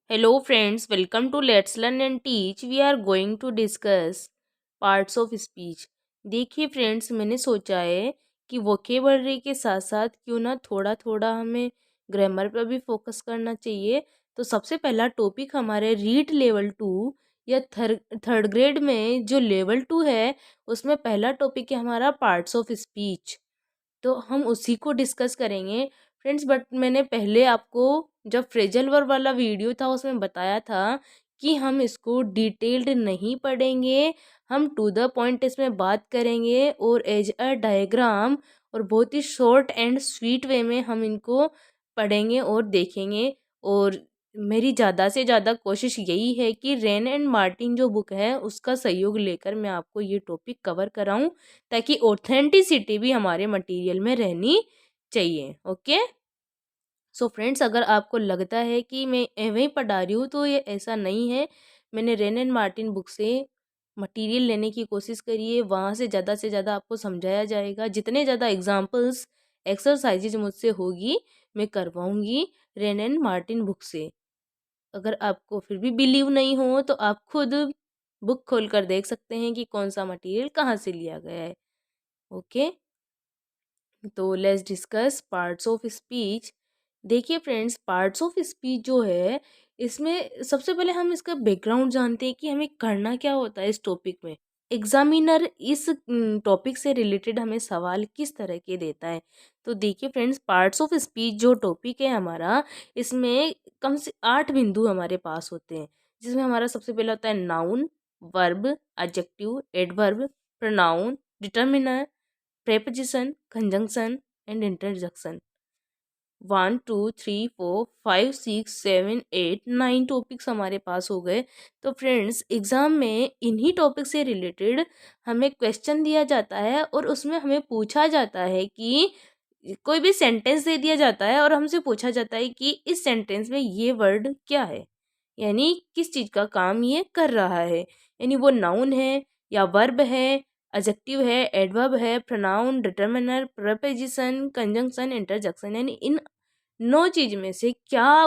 Hello friends, welcome to Let's Learn and Teach. We are going to discuss parts of speech. देखिए friends, मैंने सोचा है कि vocabulary के साथ साथ क्यों ना थोड़ा थोड़ा हमें ग्रामर पर भी फोकस करना चाहिए। तो सबसे पहला टॉपिक हमारे रीड लेवल 2 या थर्ड ग्रेड में जो लेवल 2 है उसमें पहला टॉपिक है हमारा पार्ट्स ऑफ स्पीच। तो हम उसी को डिस्कस करेंगे फ्रेंड्स। बट मैंने पहले आपको जब फ्रेजल वर्ब वाला वीडियो था उसमें बताया था कि हम इसको डिटेल्ड नहीं पढ़ेंगे, हम टू द पॉइंट इसमें बात करेंगे और एज अ डायग्राम और बहुत ही शॉर्ट एंड स्वीट वे में हम इनको पढ़ेंगे और देखेंगे। और मेरी ज़्यादा से ज़्यादा कोशिश यही है कि रेन एंड मार्टिन जो बुक है उसका सहयोग लेकर मैं आपको ये टॉपिक कवर कराऊं, ताकि ऑथेंटिसिटी भी हमारे मटेरियल में रहनी चाहिए। ओके, सो फ्रेंड्स, अगर आपको लगता है कि मैं एवं ही पढ़ा रही हूँ तो ये ऐसा नहीं है। मैंने रेन एंड मार्टिन बुक से मटेरियल लेने की कोशिश करी है, वहाँ से ज़्यादा आपको समझाया जाएगा। जितने ज़्यादा एग्जांपल्स एक्सरसाइजेज मुझसे होगी मैं करवाऊँगी रेन एंड मार्टिन बुक से। अगर आपको फिर भी बिलीव नहीं हो तो आप खुद बुक खोल कर देख सकते हैं कि कौन सा मटेरियल कहाँ से लिया गया है। ओके, तो let's discuss parts of speech. देखिए फ्रेंड्स, पार्ट्स ऑफ स्पीच जो है इसमें सबसे पहले हम इसका बैकग्राउंड जानते हैं कि हमें करना क्या होता है इस टॉपिक में। एग्जामिनर इस टॉपिक से रिलेटेड हमें सवाल किस तरह के देता है। तो देखिए फ्रेंड्स, पार्ट्स ऑफ स्पीच जो टॉपिक है हमारा, इसमें कम से 8 बिंदु हमारे पास होते हैं। जिसमें हमारा सबसे पहले होता है noun, verb, adjective, adverb, pronoun, determiner, preposition, conjunction and interjection। 1 2 3 4 5 6 7 8 9 topics हमारे पास हो गए। तो फ्रेंड्स, एग्जाम में इन्हीं टॉपिक से रिलेटेड हमें क्वेश्चन दिया जाता है और उसमें हमें पूछा जाता है कि कोई भी सेंटेंस दे दिया जाता है और हमसे पूछा जाता है कि इस सेंटेंस में ये वर्ड क्या है, यानी किस चीज़ का काम ये कर रहा है। यानी वो नाउन है या वर्ब है, एडजेक्टिव है, एडवर्ब है, pronoun, determiner, preposition, conjunction, interjection. यानी इन 9 चीज में से क्या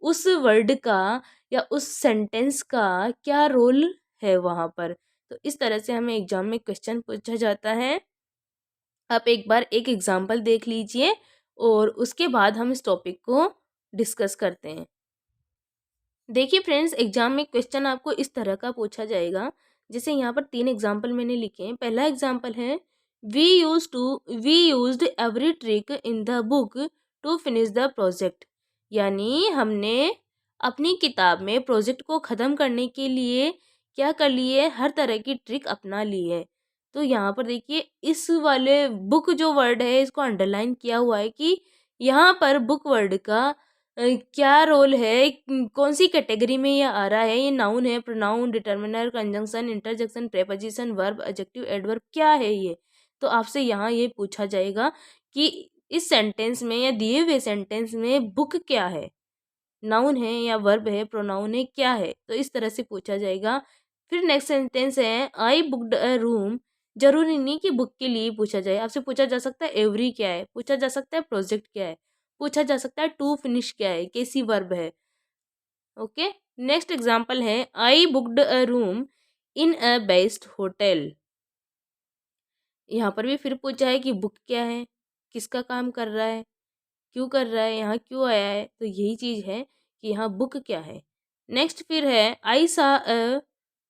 उस वर्ड का या उस सेंटेंस का क्या रोल है वहाँ पर। तो इस तरह से हमें एग्जाम में क्वेश्चन पूछा जाता है। आप एक बार एक एग्जाम्पल देख लीजिए और उसके बाद हम इस टॉपिक को डिस्कस करते हैं। देखिए फ्रेंड्स, एग्जाम में क्वेश्चन आपको इस तरह का पूछा जाएगा। जैसे यहाँ पर 3 एग्जाम्पल मैंने लिखे हैं। पहला एग्जाम्पल है, we used every trick in the book to finish the project. यानी हमने अपनी किताब में प्रोजेक्ट को ख़त्म करने के लिए क्या कर लिए, हर तरह की ट्रिक अपना ली है। तो यहाँ पर देखिए, इस वाले बुक जो वर्ड है इसको अंडरलाइन किया हुआ है कि यहाँ पर बुक वर्ड का क्या रोल है, कौन सी कैटेगरी में ये आ रहा है। ये नाउन है, pronoun, determiner, conjunction, interjection, preposition, verb, adjective, adverb, क्या है ये। तो आपसे यहाँ ये पूछा जाएगा कि इस सेंटेंस में या दिए हुए सेंटेंस में बुक क्या है, नाउन है या वर्ब है, प्रोनाउन है, क्या है। तो इस तरह से पूछा जाएगा। फिर नेक्स्ट सेंटेंस है, आई बुकड अ रूम। जरूरी नहीं कि बुक के लिए पूछा जाए, आपसे पूछा जा सकता है एवरी क्या है, पूछा जा सकता है प्रोजेक्ट क्या है, पूछा जा सकता है टू फिनिश क्या है, कैसी वर्ब है। ओके, नेक्स्ट एग्जांपल है, I booked a room in a best hotel. यहाँ पर भी फिर पूछा है कि बुक क्या है, किसका काम कर रहा है, क्यों कर रहा है, यहाँ क्यों आया है। तो यही चीज़ है कि यहाँ बुक क्या है। नेक्स्ट फिर है, आई सा a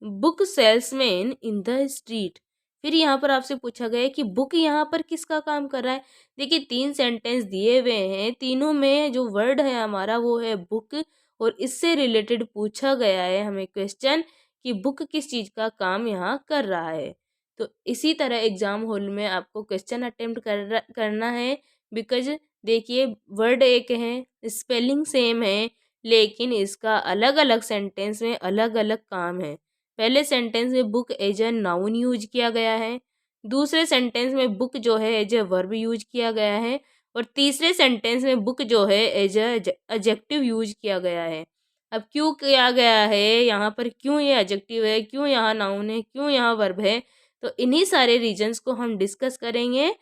book salesman in the street. फिर यहाँ पर आपसे पूछा गया है कि बुक यहाँ पर किसका काम कर रहा है। देखिए, 3 सेंटेंस दिए हुए हैं, तीनों में जो वर्ड है हमारा वो है बुक, और इससे रिलेटेड पूछा गया है हमें क्वेश्चन कि बुक किस चीज़ का काम यहाँ कर रहा है। तो इसी तरह एग्जाम हॉल में आपको क्वेश्चन अटेम्प्ट करना है। बिकॉज देखिए, वर्ड एक है, स्पेलिंग सेम है, लेकिन इसका अलग अलग सेंटेंस में अलग अलग काम है। पहले सेंटेंस में book as a noun use किया गया है, दूसरे सेंटेंस में बुक जो है एज ए वर्ब यूज किया गया है, और तीसरे सेंटेंस में बुक जो है एज ए एडजेक्टिव यूज किया गया है। अब क्यों किया गया है यहाँ पर, क्यों ये एडजेक्टिव है, क्यों यहाँ नाउन है, क्यों यहाँ वर्ब है, तो इन्हीं सारे रीजंस को हम डिस्कस करेंगे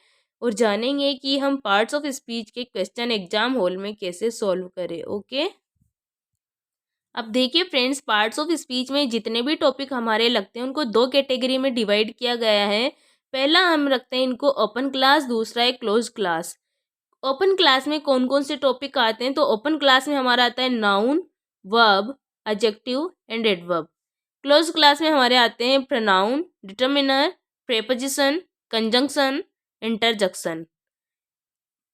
और जानेंगे कि हम पार्ट्स ऑफ स्पीच के क्वेश्चन एग्जाम हॉल में कैसे सॉल्व करें। ओके, अब देखिए फ्रेंड्स, पार्ट्स ऑफ स्पीच में जितने भी टॉपिक हमारे लगते हैं उनको दो कैटेगरी में डिवाइड किया गया है। पहला हम रखते हैं इनको ओपन क्लास, दूसरा है क्लोज क्लास। ओपन क्लास में कौन कौन से टॉपिक आते हैं, तो ओपन क्लास में हमारा आता है noun, verb, adjective and adverb. Close class में हमारे आते हैं pronoun, determiner, preposition, conjunction, interjection.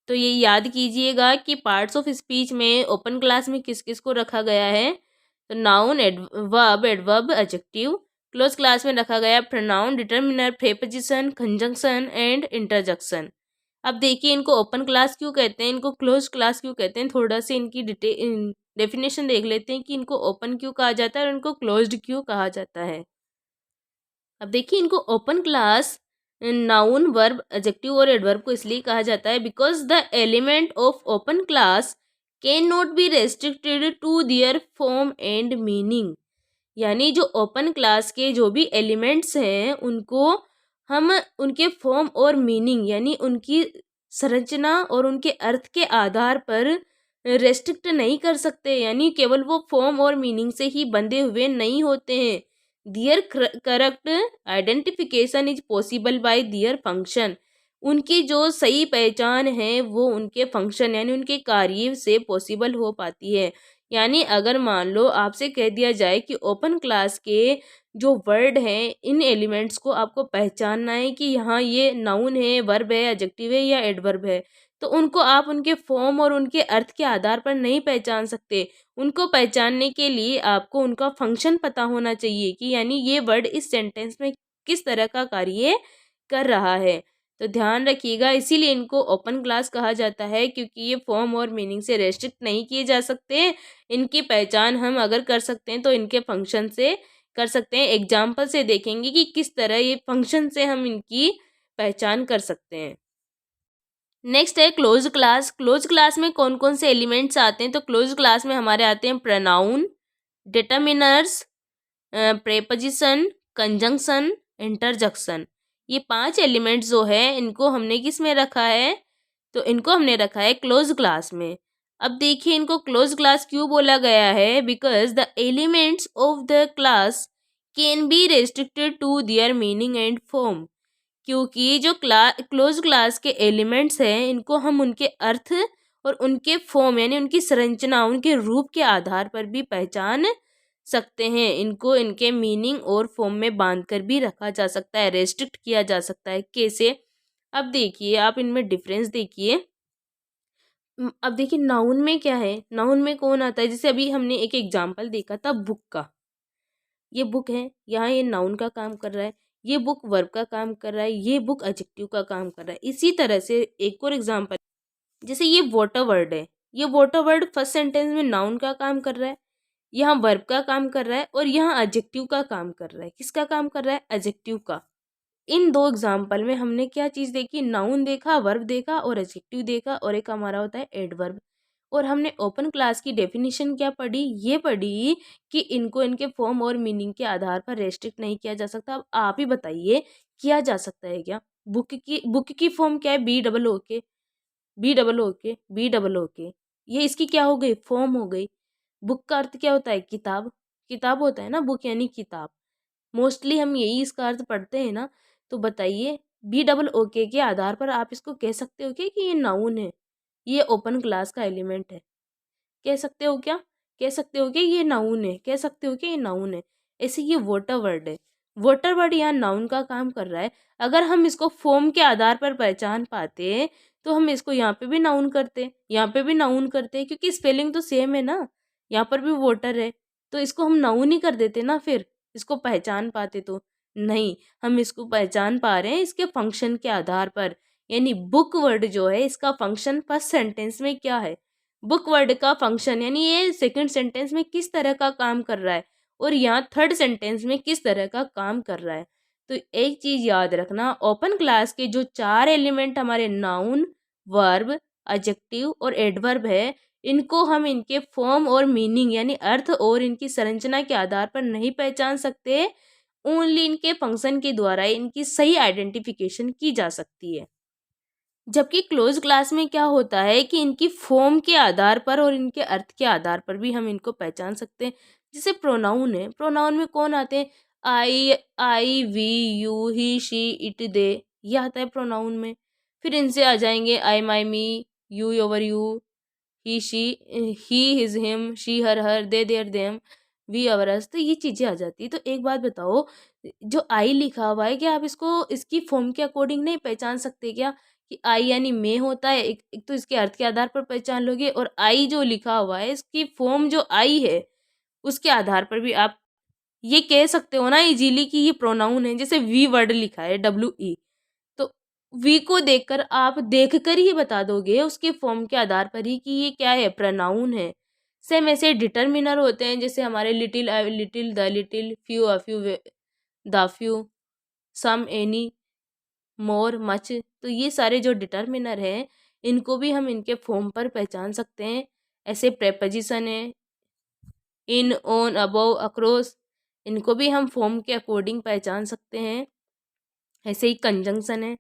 तो ये याद कीजिएगा कि पार्ट्स ऑफ स्पीच में ओपन क्लास में किस किस को रखा गया है, तो noun, verb, adverb, adjective. Close class में रखा गया pronoun, determiner, preposition, conjunction and interjection. अब देखिए इनको ओपन क्लास क्यों कहते हैं, इनको क्लोज क्लास क्यों कहते हैं, थोड़ा सा इनकी डेफिनेशन देख लेते हैं कि इनको ओपन क्यों कहा जाता है और इनको क्लोज्ड क्यों कहा जाता है। अब देखिए इनको open class noun, verb, adjective और एडवर्ब को इसलिए कहा जाता है because the element of open class can not be restricted to their form and meaning. यानी जो ओपन क्लास के जो भी एलिमेंट्स हैं उनको हम उनके फॉर्म और मीनिंग यानी उनकी संरचना और उनके अर्थ के आधार पर रेस्ट्रिक्ट नहीं कर सकते, यानी केवल वो फॉर्म और मीनिंग से ही बंधे हुए नहीं होते हैं। Their correct identification is possible by their function. उनकी जो सही पहचान है वो उनके फंक्शन यानी उनके कार्य से पॉसिबल हो पाती है। यानी अगर मान लो आपसे कह दिया जाए कि ओपन क्लास के जो वर्ड हैं इन एलिमेंट्स को आपको पहचानना है कि यहाँ ये नाउन है, वर्ब है, एडजेक्टिव है या एडवर्ब है, तो उनको आप उनके फॉर्म और उनके अर्थ के आधार पर नहीं पहचान सकते। उनको पहचानने के लिए आपको उनका फंक्शन पता होना चाहिए कि यानी ये वर्ड इस सेंटेंस में किस तरह का कार्य कर रहा है। तो ध्यान रखिएगा, इसीलिए इनको ओपन क्लास कहा जाता है क्योंकि ये फॉर्म और मीनिंग से रेस्ट्रिक्ट नहीं किए जा सकते। इनकी पहचान हम अगर कर सकते हैं तो इनके फंक्शन से कर सकते हैं। एग्जाम्पल से देखेंगे कि किस तरह ये फंक्शन से हम इनकी पहचान कर सकते हैं। नेक्स्ट है क्लोज क्लास। क्लोज क्लास में कौन कौन से एलिमेंट्स आते हैं, तो क्लोज क्लास में हमारे आते हैं pronoun, determiners, preposition, conjunction, interjection. ये 5 एलिमेंट्स जो है इनको हमने किस में रखा है, तो इनको हमने रखा है क्लोज क्लास में। अब देखिए इनको क्लोज क्लास क्यों बोला गया है, because the elements of the class can be restricted to their meaning and form. क्योंकि जो क्लोज क्लास के एलिमेंट्स हैं इनको हम उनके अर्थ और उनके फॉर्म यानी उनकी संरचना, उनके रूप के आधार पर भी पहचान सकते हैं। इनको इनके मीनिंग और फॉर्म में बांध कर भी रखा जा सकता है, रेस्ट्रिक्ट किया जा सकता है। कैसे, अब देखिए आप इनमें डिफरेंस देखिए। अब देखिए नाउन में क्या है, नाउन में कौन आता है, जैसे अभी हमने एक एग्जाम्पल देखा था बुक का। ये बुक है, यहाँ ये नाउन का काम कर रहा है, ये बुक वर्ब का काम कर रहा है, ये बुक एडजेक्टिव का काम कर रहा है। इसी तरह से एक और एग्जांपल, जैसे ये वाटर वर्ड है, ये वाटर वर्ड फर्स्ट सेंटेंस में नाउन का काम कर रहा है, यहाँ वर्ब का काम कर रहा है और यहाँ एडजेक्टिव का काम कर रहा है। किसका काम कर रहा है, एडजेक्टिव का। इन दो एग्जाम्पल में हमने क्या चीज़ देखी, नाउन देखा, वर्ब देखा और एडजेक्टिव देखा, और एक हमारा होता है एडवर्ब। और हमने ओपन क्लास की डेफिनेशन क्या पढ़ी, ये पढ़ी कि इनको इनके फॉर्म और मीनिंग के आधार पर रेस्ट्रिक्ट नहीं किया जा सकता। अब आप ही बताइए किया जा सकता है क्या। बुक की फॉर्म क्या है, बी डबल ओ के, बी डबल ओ के, बी डबल ओ के, ये इसकी क्या हो गई, फॉर्म हो गई। बुक का अर्थ क्या होता है, किताब, किताब होता है ना बुक यानी किताब। मोस्टली हम यही इसका अर्थ पढ़ते हैं ना। तो बताइए बी डबल ओ के आधार पर आप इसको कह सकते हो क्या कि ये नाउन है, ये ओपन क्लास का एलिमेंट है। कह सकते हो क्या, कह सकते हो कि ये नाउन है, कह सकते हो कि ये नाउन है। ऐसे ये वोटर वर्ड है, वोटर वर्ड यहाँ नाउन का काम कर रहा है। अगर हम इसको फॉर्म के आधार पर पहचान पाते तो हम इसको यहाँ पे भी नाउन करते, यहाँ पे भी नाउन करते, क्योंकि स्पेलिंग तो सेम है ना, यहाँ पर भी वोटर है तो इसको हम नाउन ही कर देते ना। फिर इसको पहचान पाते तो नहीं, हम इसको पहचान पा रहे हैं इसके फंक्शन के आधार पर। यानी बुक वर्ड जो है इसका फंक्शन फर्स्ट सेंटेंस में क्या है, बुक वर्ड का फंक्शन यानी ये सेकंड सेंटेंस में किस तरह का काम कर रहा है और यहाँ थर्ड सेंटेंस में किस तरह का काम कर रहा है। तो एक चीज याद रखना, ओपन क्लास के जो 4 एलिमेंट हमारे नाउन, वर्ब, एडजेक्टिव और एडवर्ब है, इनको हम इनके फॉर्म और मीनिंग यानी अर्थ और इनकी संरचना के आधार पर नहीं पहचान सकते। ओनली इनके फंक्शन के द्वारा इनकी सही आइडेंटिफिकेशन की जा सकती है। जबकि क्लोज क्लास में क्या होता है कि इनकी फॉर्म के आधार पर और इनके अर्थ के आधार पर भी हम इनको पहचान सकते हैं। जैसे प्रोनाउन है, प्रोनाउन में कौन आते हैं? I we you he she it they, ये आता है प्रोनाउन में। फिर इनसे आ जाएंगे I my me, you your you, he she, he his him, she her her, they their them, we our us. तो ये चीज़ें आ जाती है। तो एक बात बताओ, जो आई लिखा हुआ है, क्या आप इसको इसकी फॉर्म के अकॉर्डिंग नहीं पहचान सकते क्या? कि आई यानी मैं होता है, एक तो इसके अर्थ के आधार पर पहचान लोगे, और आई जो लिखा हुआ है इसकी फॉर्म जो आई है उसके आधार पर भी आप ये कह सकते हो ना इजीली कि ये प्रोनाउन है। जैसे वी वर्ड लिखा है, WE, तो वी को देखकर आप देखकर ही बता दोगे उसके फॉर्म के आधार पर ही कि ये क्या है, प्रोनाउन है। सेम ऐसे डिटर्मिनर होते हैं, जैसे हमारे little, little, the little, few, a few, the few, some, any, more, much. तो ये सारे जो डिटर्मिनर हैं इनको भी हम इनके फॉर्म पर पहचान सकते हैं। ऐसे प्रेपोजिशन है, इन, ऑन, अबव, अक्रॉस, इनको भी हम फॉर्म के अकॉर्डिंग पहचान सकते हैं। ऐसे ही कंजंक्शन है।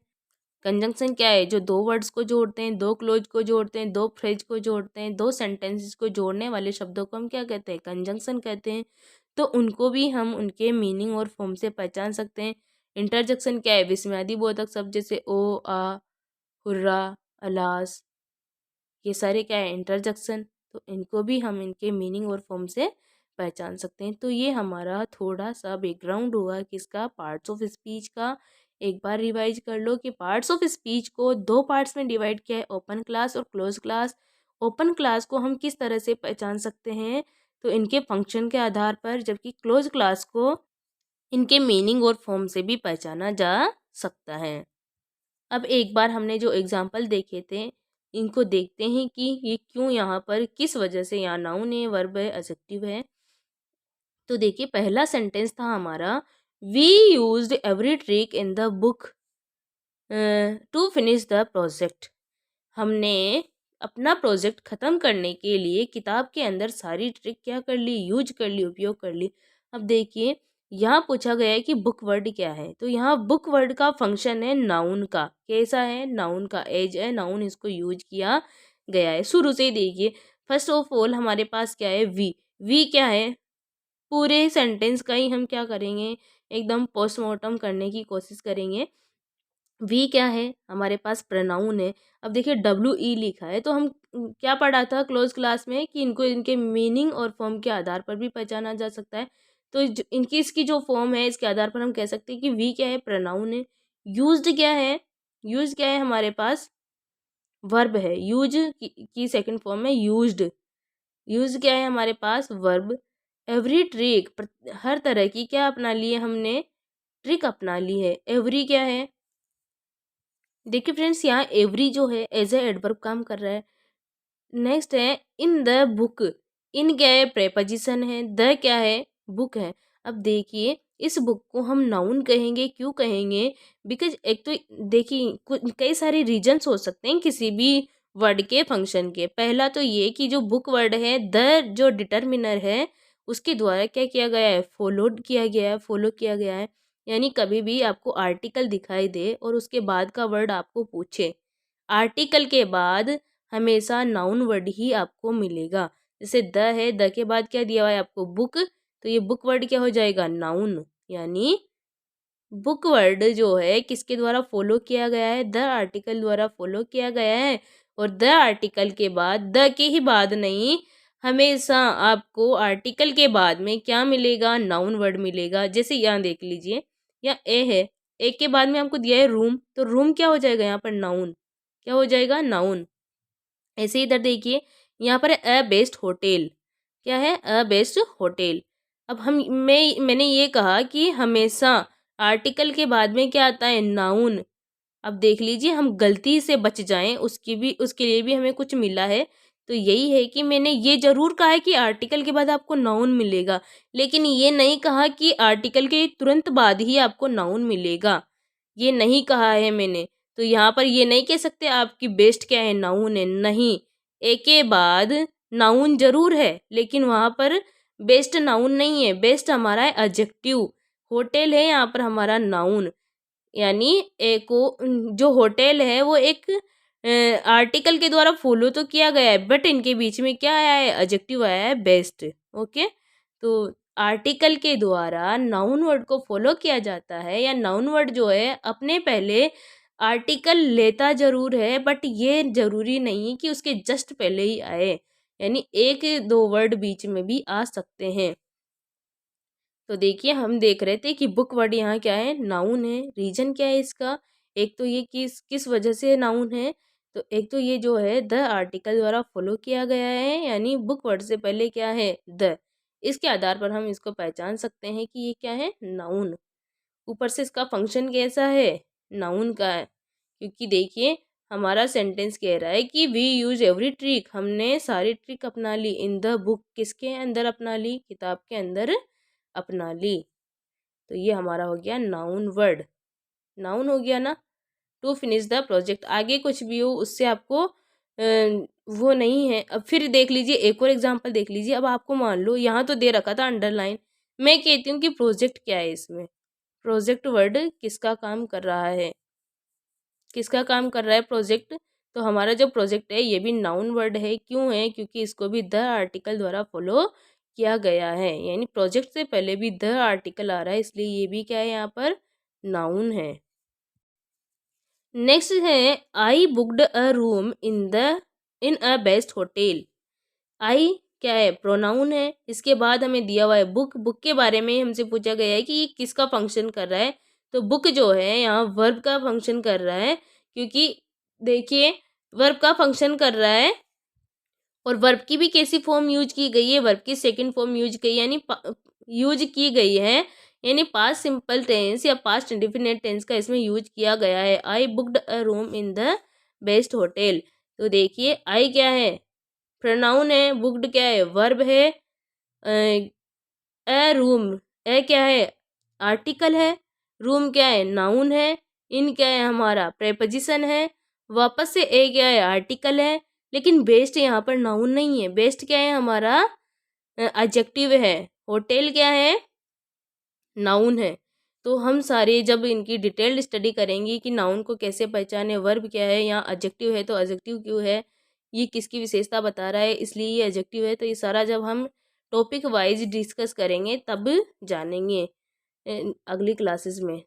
कंजंक्शन क्या है? जो दो वर्ड्स को जोड़ते हैं, दो क्लोज को जोड़ते हैं, दो फ्रेज को जोड़ते हैं, दो सेंटेंसेस को जोड़ने वाले शब्दों को हम क्या कहते हैं? कंजंक्शन कहते हैं। तो उनको भी हम उनके मीनिंग और फॉर्म से पहचान सकते हैं। इंटरजेक्शन क्या है? विस्मयादि बोधक शब्द जैसे ओ, आ, हुर्रा, अलास, ये सारे क्या है? इंटरजेक्शन। तो इनको भी हम इनके मीनिंग और फॉर्म से पहचान सकते हैं। तो ये हमारा थोड़ा सा बैकग्राउंड हुआ किसका? पार्ट्स ऑफ स्पीच का। एक बार रिवाइज कर लो कि पार्ट्स ऑफ स्पीच को दो पार्ट्स में डिवाइड किया है, ओपन क्लास और क्लोज क्लास। ओपन क्लास को हम किस तरह से पहचान सकते हैं? तो इनके फंक्शन के आधार पर, जबकि क्लोज क्लास को इनके मीनिंग और फॉर्म से भी पहचाना जा सकता है। अब एक बार हमने जो एग्जाम्पल देखे थे इनको देखते हैं कि ये क्यों यहाँ पर, किस वजह से यहाँ नाउन है, वर्ब है, एडजेक्टिव है। तो देखिए, पहला सेंटेंस था हमारा, we used every trick in the book to finish the project. हमने अपना प्रोजेक्ट ख़त्म करने के लिए किताब के अंदर सारी ट्रिक क्या कर ली? यूज कर ली, उपयोग कर ली। अब देखिए, यहाँ पूछा गया है कि बुक वर्ड क्या है। तो यहाँ बुक वर्ड का फंक्शन है नाउन का। कैसा है? नाउन का। एज है नाउन, इसको यूज किया गया है शुरू से ही। देखिए, फर्स्ट ऑफ ऑल हमारे पास क्या है? वी। वी क्या है? पूरे सेंटेंस का ही हम क्या करेंगे? एकदम पोस्टमार्टम करने की कोशिश करेंगे। वी क्या है? हमारे पास प्रोनाउन है। अब देखिए, WE लिखा है, तो हम क्या पढ़ा था क्लोज क्लास में कि इनको इनके मीनिंग और फॉर्म के आधार पर भी पहचाना जा सकता है। तो इनकी इसकी जो फॉर्म है इसके आधार पर हम कह सकते हैं कि वी क्या है? प्रोनाउन है। यूज्ड क्या है? यूज क्या है हमारे पास? वर्ब है। यूज की सेकंड फॉर्म है यूज्ड। यूज क्या है हमारे पास? वर्ब। एवरी ट्रिक, हर तरह की क्या अपना ली है हमने? ट्रिक अपना ली है। एवरी क्या है? देखिए फ्रेंड्स, यहाँ एवरी जो है एज ए एडवर्ब काम कर रहा है। नेक्स्ट है इन द बुक। इन क्या है? प्रेपोजिशन है। द क्या है? बुक है। अब देखिए, इस बुक को हम नाउन कहेंगे। क्यों कहेंगे? बिकॉज एक तो देखिए, कई सारे रीजन्स हो सकते हैं किसी भी वर्ड के फंक्शन के। पहला तो ये कि जो बुक वर्ड है, द जो डिटर्मिनर है उसके द्वारा क्या किया गया है? फॉलोड किया गया है, फॉलो किया गया है। यानी कभी भी आपको आर्टिकल दिखाई दे और उसके बाद का वर्ड आपको पूछे, आर्टिकल के बाद हमेशा नाउन वर्ड ही आपको मिलेगा। जैसे द है, द के बाद क्या दिया हुआ है आपको? बुक। तो ये बुक वर्ड क्या हो जाएगा? नाउन। यानी बुक वर्ड जो है किसके द्वारा फॉलो किया गया है? द आर्टिकल द्वारा फॉलो किया गया है। और द आर्टिकल के बाद, द के ही बाद नहीं, हमेशा आपको आर्टिकल के बाद में क्या मिलेगा? नाउन वर्ड मिलेगा। जैसे यहाँ देख लीजिए, यहाँ ए है, ए के बाद में आपको दिया है रूम, तो रूम क्या हो जाएगा यहाँ पर? नाउन। क्या हो जाएगा? नाउन। ऐसे इधर देखिए, यहाँ पर अ बेस्ट होटल। क्या है? अ बेस्ट होटल। अब मैंने ये कहा कि हमेशा आर्टिकल के बाद में क्या आता है? नाउन। अब देख लीजिए, हम गलती से बच जाएं उसके लिए भी हमें कुछ मिला है। तो यही है कि मैंने ये ज़रूर कहा है कि आर्टिकल के बाद आपको नाउन मिलेगा, लेकिन ये नहीं कहा कि आर्टिकल के तुरंत बाद ही आपको नाउन मिलेगा। ये नहीं कहा है मैंने। तो यहाँ पर ये नहीं कह सकते आपकी बेस्ट क्या है? नाउन है। नहीं, ए के बाद नाउन ज़रूर है, लेकिन वहाँ पर बेस्ट नाउन नहीं है। बेस्ट हमारा है एडजेक्टिव। होटल है यहाँ पर हमारा नाउन। यानी ए को, जो होटल है वो एक आर्टिकल के द्वारा फॉलो तो किया गया है, बट इनके बीच में क्या आया है, एडजेक्टिव आया है बेस्ट। ओके, तो आर्टिकल के द्वारा नाउन वर्ड को फॉलो किया जाता है, या नाउन वर्ड जो है अपने पहले आर्टिकल लेता जरूर है, बट ये जरूरी नहीं कि उसके जस्ट पहले ही आए, यानी एक दो वर्ड बीच में भी आ सकते हैं। तो देखिए, हम देख रहे थे कि बुक वर्ड यहाँ क्या है, नाउन है। रीजन क्या है इसका, एक तो ये किस किस वजह से नाउन है, तो एक तो ये जो है द आर्टिकल द्वारा फॉलो किया गया है, यानी बुक वर्ड से पहले क्या है, द। इसके आधार पर हम इसको पहचान सकते हैं कि ये क्या है, नाउन। ऊपर से इसका फंक्शन कैसा है, नाउन का है, क्योंकि देखिए हमारा सेंटेंस कह रहा है कि वी यूज एवरी ट्रिक, हमने सारी ट्रिक अपना ली, इन द बुक, किसके अंदर अपना ली, किताब के अंदर अपना ली। तो ये हमारा हो गया नाउन वर्ड, नाउन हो गया ना। टू फिनिश द प्रोजेक्ट, आगे कुछ भी हो उससे आपको वो नहीं है। अब फिर देख लीजिए, एक और एग्जांपल देख लीजिए। अब आपको मान लो यहाँ तो दे रखा था अंडरलाइन, मैं कहती हूँ कि प्रोजेक्ट क्या है, इसमें प्रोजेक्ट वर्ड किसका काम कर रहा है, किसका काम कर रहा है प्रोजेक्ट। तो हमारा जो प्रोजेक्ट है ये भी नाउन वर्ड है, क्यों है, क्योंकि इसको भी द आर्टिकल द्वारा फॉलो किया गया है, यानी प्रोजेक्ट से पहले भी द आर्टिकल आ रहा है, इसलिए ये भी क्या है, यहाँ पर नाउन है। नेक्स्ट है, I booked a room in a best hotel. I क्या है, प्रोनाउन है। इसके बाद हमें दिया हुआ है बुक, बुक के बारे में हमसे पूछा गया है कि ये किसका फंक्शन कर रहा है। तो बुक जो है यहाँ वर्ब का फंक्शन कर रहा है, क्योंकि देखिए वर्ब का फंक्शन कर रहा है, और वर्ब की भी कैसी फॉर्म यूज की गई है, वर्ब की सेकंड फॉर्म यूज की, यानी यूज की गई है, यानी पास्ट सिंपल टेंस या पास्ट इंडेफिनिट टेंस का इसमें यूज किया गया है। I booked a room in the best hotel. तो देखिए आई क्या है, प्रोनाउन है, बुक्ड क्या है, वर्ब है, ए रूम, ए क्या है, आर्टिकल है, रूम क्या है, नाउन है, इन क्या है, हमारा प्रेपोजिशन है, वापस से ए क्या है, आर्टिकल है। लेकिन बेस्ट यहाँ पर नाउन नहीं है, बेस्ट क्या है, हमारा एडजेक्टिव है। होटल क्या है, नाउन है। तो हम सारे जब इनकी डिटेल्ड स्टडी करेंगे कि नाउन को कैसे पहचाने, वर्ब क्या है, यहाँ एडजेक्टिव है तो एडजेक्टिव क्यों है, ये किसकी विशेषता बता रहा है, इसलिए ये एडजेक्टिव है, तो ये सारा जब हम टॉपिक वाइज डिस्कस करेंगे तब जानेंगे अगली क्लासेस में।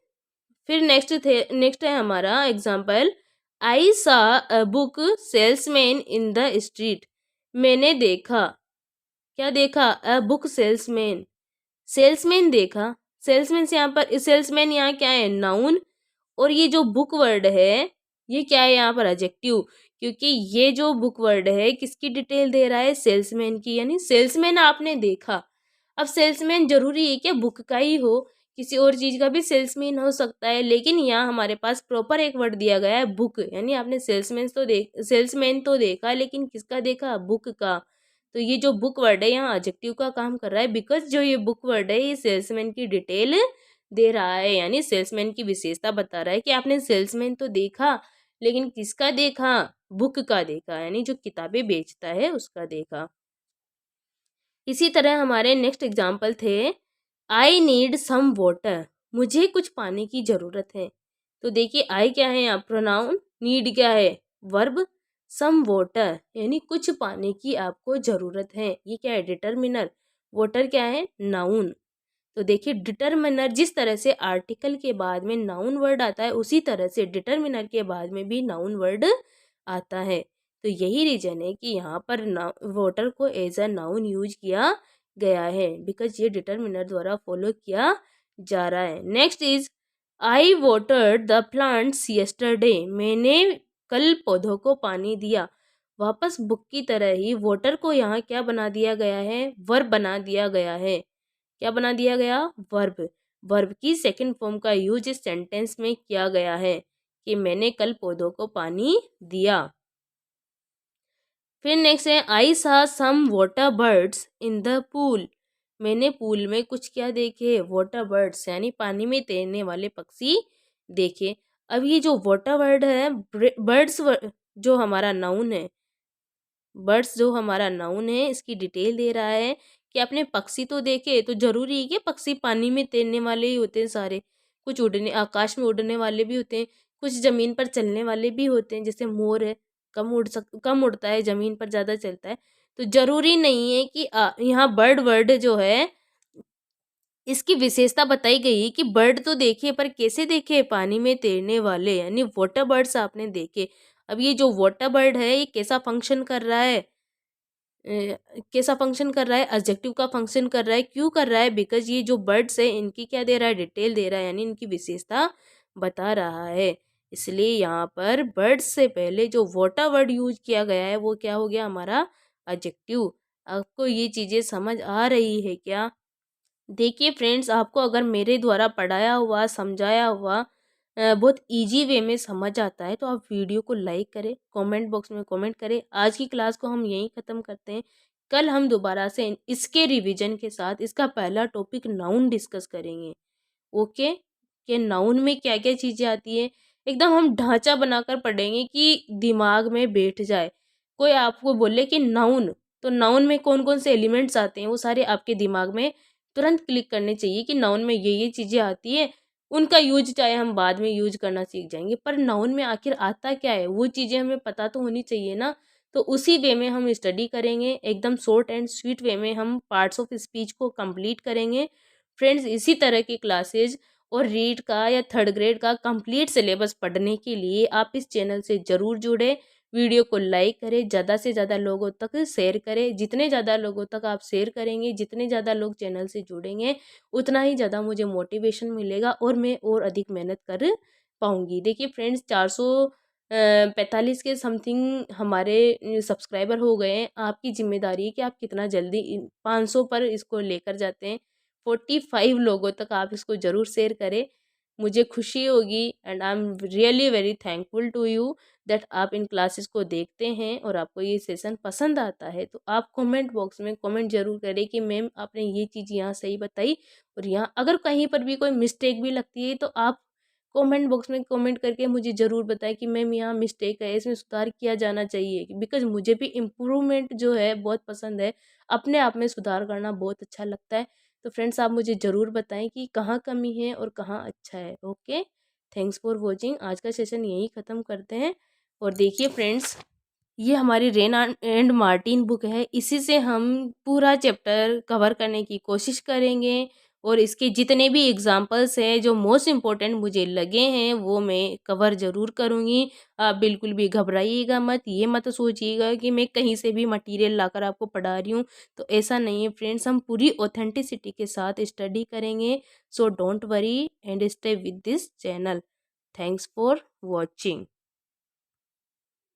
फिर नेक्स्ट है हमारा एग्जाम्पल, आई सा a book salesman in the street. मैंने देखा, क्या देखा, अ बुक सेल्समैन, सेल्समैन देखा। सेल्समैन से यहाँ पर सेल्समैन यहाँ क्या है, नाउन, और ये जो बुक वर्ड है ये क्या है, यहाँ पर एडजेक्टिव, क्योंकि ये जो बुक वर्ड है किसकी डिटेल दे रहा है, सेल्समैन की, यानी सेल्समैन आपने देखा। अब सेल्समैन जरूरी है क्या बुक का ही हो, किसी और चीज का भी सेल्समैन हो सकता है, लेकिन यहाँ हमारे पास प्रॉपर एक वर्ड दिया गया है बुक, यानी आपने सेल्समैन तो देखा, लेकिन किसका देखा, बुक का। तो ये जो बुक वर्ड है यहाँ एडजेक्टिव का काम कर रहा है, बिकॉज जो ये बुक वर्ड है ये सेल्समैन की डिटेल दे रहा है, यानी सेल्समैन की विशेषता बता रहा है कि आपने सेल्समैन तो देखा, लेकिन किसका देखा, बुक का देखा, यानी जो किताबें बेचता है उसका देखा। इसी तरह हमारे नेक्स्ट एग्जाम्पल थे, आई नीड सम वाटर, मुझे कुछ पानी की ज़रूरत है। तो देखिए आई क्या है यहाँ, प्रोनाउन, नीड क्या है, वर्ब, सम वाटर यानी कुछ पानी की आपको ज़रूरत है, ये क्या है, डिटर्मिनर, वाटर क्या है, नाउन। तो देखिए डिटर्मिनर जिस तरह से आर्टिकल के बाद में नाउन वर्ड आता है, उसी तरह से डिटर्मिनर के बाद में भी नाउन वर्ड आता है। तो यही रीजन है कि यहाँ पर वाटर को एज अ नाउन यूज किया गया है, बिकॉज ये डिटर्मिनर द्वारा फॉलो किया जा रहा है। Next is, I watered the plants yesterday, मैंने कल पौधों को पानी दिया। वापस बुक की तरह ही वाटर को यहाँ क्या बना दिया गया है, वर्ब बना दिया गया है। क्या बना दिया गया, वर्ब। वर्ब की सेकंड फॉर्म का यूज इस सेंटेंस में किया गया है कि मैंने कल पौधों को पानी दिया। फिर नेक्स्ट है, I saw some water birds in the pool, मैंने पूल में कुछ क्या देखे, वाटर बर्ड्स यानी पानी में तैरने वाले पक्षी देखे। अब ये जो वाटर वर्ड है, बर्ड्स जो हमारा नाउन है, बर्ड्स जो हमारा नाउन है इसकी डिटेल दे रहा है कि आपने पक्षी तो देखे, तो जरूरी है कि पक्षी पानी में तैरने वाले ही होते हैं सारे, कुछ उड़ने आकाश में उड़ने वाले भी होते हैं, कुछ ज़मीन पर चलने वाले भी होते हैं, जैसे मोर है, कम उड़ता है, ज़मीन पर ज़्यादा चलता है। तो ज़रूरी नहीं है कि यहाँ बर्ड वर्ड जो है इसकी विशेषता बताई गई है कि बर्ड तो देखे, पर कैसे देखे? पानी में तैरने वाले, यानी वाटर बर्ड्स आपने देखे। अब ये जो वाटर बर्ड है ये कैसा फंक्शन कर रहा है? कैसा फंक्शन कर रहा है? एडजेक्टिव का फंक्शन कर रहा है। क्यों कर रहा है? बिकॉज़ ये जो बर्ड्स है इनकी क्या दे रहा है? डिटेल दे रहा है, यानी इनकी विशेषता बता रहा है। इसलिए यहाँ पर बर्ड्स से पहले जो वाटर वर्ड यूज़ किया गया है वो क्या हो गया हमारा? एडजेक्टिव। आपको ये चीज़ें समझ आ रही है क्या? देखिए फ्रेंड्स, आपको अगर मेरे द्वारा पढ़ाया हुआ, समझाया हुआ बहुत ईजी वे में समझ आता है तो आप वीडियो को लाइक करें, कमेंट बॉक्स में कमेंट करें। आज की क्लास को हम यहीं ख़त्म करते हैं। कल हम दोबारा से इसके रिवीजन के साथ इसका पहला टॉपिक नाउन डिस्कस करेंगे। ओके, कि नाउन में क्या क्या चीज़ें आती है, एकदम हम ढांचा बनाकर पढ़ेंगे कि दिमाग में बैठ जाए। कोई आपको बोले कि नाउन, तो नाउन में कौन कौन से एलिमेंट्स आते हैं वो सारे आपके दिमाग में तुरंत क्लिक करने चाहिए कि नाउन में ये चीज़ें आती हैं। उनका यूज चाहे हम बाद में यूज करना सीख जाएंगे, पर नाउन में आखिर आता क्या है वो चीज़ें हमें पता तो होनी चाहिए ना। तो उसी वे में हम स्टडी करेंगे, एकदम शॉर्ट एंड स्वीट वे में हम पार्ट्स ऑफ स्पीच को कंप्लीट करेंगे। फ्रेंड्स, इसी तरह की क्लासेज और रीड का या थर्ड ग्रेड का कंप्लीट सिलेबस पढ़ने के लिए आप इस चैनल से ज़रूर जुड़े। वीडियो को लाइक करें, ज़्यादा से ज़्यादा लोगों तक शेयर करें। जितने ज़्यादा लोगों तक आप शेयर करेंगे, जितने ज़्यादा लोग चैनल से जुड़ेंगे, उतना ही ज़्यादा मुझे मोटिवेशन मिलेगा और मैं और अधिक मेहनत कर पाऊँगी। देखिए फ्रेंड्स, 445 के समथिंग हमारे सब्सक्राइबर हो गए हैं। आपकी ज़िम्मेदारी है कि आप कितना जल्दी इन 500 पर इसको लेकर जाते हैं। 45 लोगों तक आप इसको ज़रूर शेयर करें। मुझे खुशी होगी and I am really very thankful to you that आप इन क्लासेस को देखते हैं और आपको ये सेशन पसंद आता है। तो आप कमेंट बॉक्स में कमेंट ज़रूर करें कि मैम आपने ये चीज़ यहाँ सही बताई, और यहाँ अगर कहीं पर भी कोई मिस्टेक भी लगती है तो आप कमेंट बॉक्स में कमेंट करके मुझे ज़रूर बताएं कि मैम यहाँ मिस्टेक है, इसमें सुधार किया जाना चाहिए। बिकॉज़ मुझे भी इम्प्रूवमेंट जो है बहुत पसंद है, अपने आप में सुधार करना बहुत अच्छा लगता है। तो फ्रेंड्स, आप मुझे ज़रूर बताएं कि कहाँ कमी है और कहाँ अच्छा है। Okay, thanks for watching. आज का सेशन यहीं ख़त्म करते हैं। और देखिए फ्रेंड्स, ये हमारी रेन एंड मार्टिन बुक है, इसी से हम पूरा चैप्टर कवर करने की कोशिश करेंगे और इसके जितने भी एग्जाम्पल्स हैं जो मोस्ट इम्पोर्टेंट मुझे लगे हैं वो मैं कवर ज़रूर करूँगी। आप बिल्कुल भी घबराइएगा मत, ये मत सोचिएगा कि मैं कहीं से भी मटेरियल लाकर आपको पढ़ा रही हूँ, तो ऐसा नहीं है फ्रेंड्स। हम पूरी ऑथेंटिसिटी के साथ स्टडी करेंगे। So don't worry and stay with this channel. Thanks for watching.